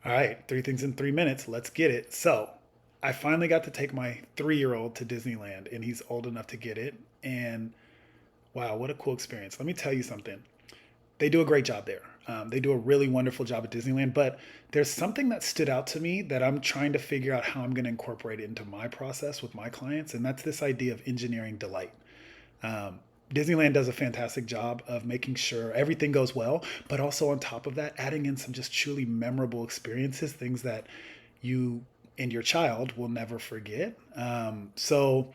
All right, three things in 3 minutes. Let's get it. So, I finally got to take my 3-year-old to Disneyland, and he's old enough to get it. And wow, what a cool experience. Let me tell you something. They do a great job there. They do a really wonderful job at Disneyland, but there's something that stood out to me that I'm trying to figure out how I'm going to incorporate it into my process with my clients, and that's this idea of engineering delight. Um, Disneyland does a fantastic job of making sure everything goes well, but also on top of that, adding in some just truly memorable experiences, things that you and your child will never forget. So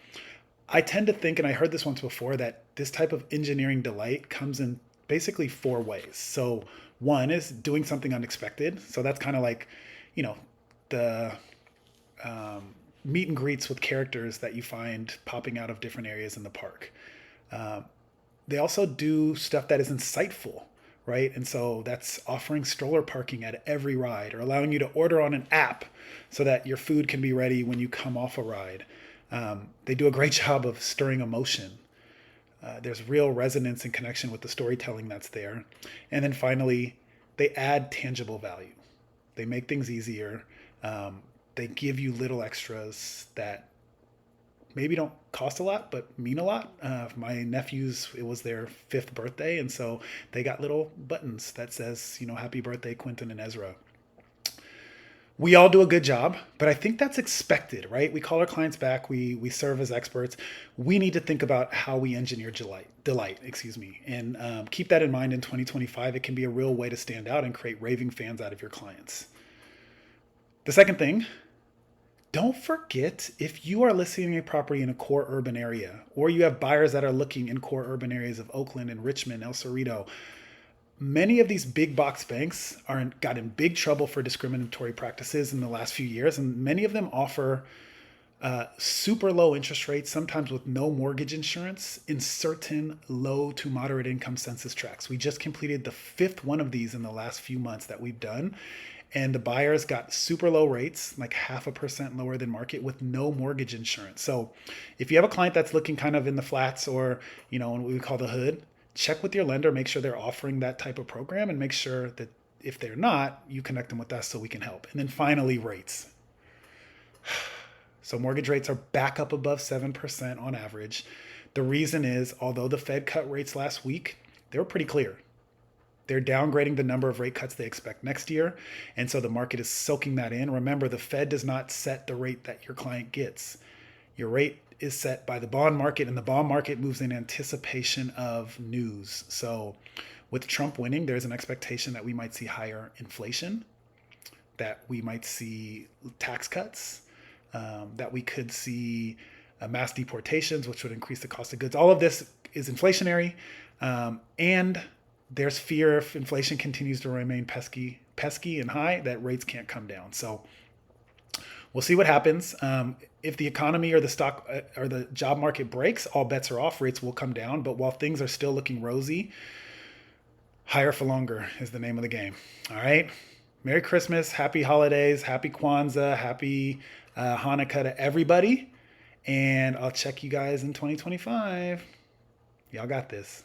I tend to think, and I heard this once before, that this type of engineering delight comes in basically four ways. So one is doing something unexpected. So that's kind of like, you know, the meet and greets with characters that you find popping out of different areas in the park. Um, they also do stuff that is insightful, right? And so that's offering stroller parking at every ride or allowing you to order on an app so that your food can be ready when you come off a ride. They do a great job of stirring emotion. There's real resonance and connection with the storytelling that's there. And then finally, they add tangible value. They make things easier. They give you little extras that maybe don't cost a lot, but mean a lot. My nephews, it was their fifth birthday, and so they got little buttons that says, "Happy birthday, Quentin and Ezra." We all do a good job, but I think that's expected, right? We call our clients back. We serve as experts. We need to think about how we engineer delight, excuse me, and keep that in mind in 2025. It can be a real way to stand out and create raving fans out of your clients. The second thing, don't forget, if you are listing a property in a core urban area, or you have buyers that are looking in core urban areas of Oakland and Richmond, El Cerrito, many of these big box banks got in big trouble for discriminatory practices in the last few years, and many of them offer super low interest rates, sometimes with no mortgage insurance, in certain low to moderate income census tracts. We just completed the fifth one of these in the last few months that we've done. And the buyers got super low rates, like 0.5% lower than market with no mortgage insurance. So if you have a client that's looking kind of in the flats or, in what we call the hood, check with your lender, make sure they're offering that type of program, and make sure that if they're not, you connect them with us so we can help. And then finally, rates. So mortgage rates are back up above 7% on average. The reason is, although the Fed cut rates last week, they were pretty clear. They're downgrading the number of rate cuts they expect next year. And so the market is soaking that in. Remember, the Fed does not set the rate that your client gets. Your rate is set by the bond market, and the bond market moves in anticipation of news. So with Trump winning, there's an expectation that we might see higher inflation, that we might see tax cuts, that we could see mass deportations, which would increase the cost of goods. All of this is inflationary, and there's fear if inflation continues to remain pesky and high, that rates can't come down. So we'll see what happens. If the economy or the stock or the job market breaks, all bets are off. Rates will come down. But while things are still looking rosy, higher for longer is the name of the game. All right. Merry Christmas, happy holidays, happy Kwanzaa, happy Hanukkah to everybody. And I'll check you guys in 2025. Y'all got this.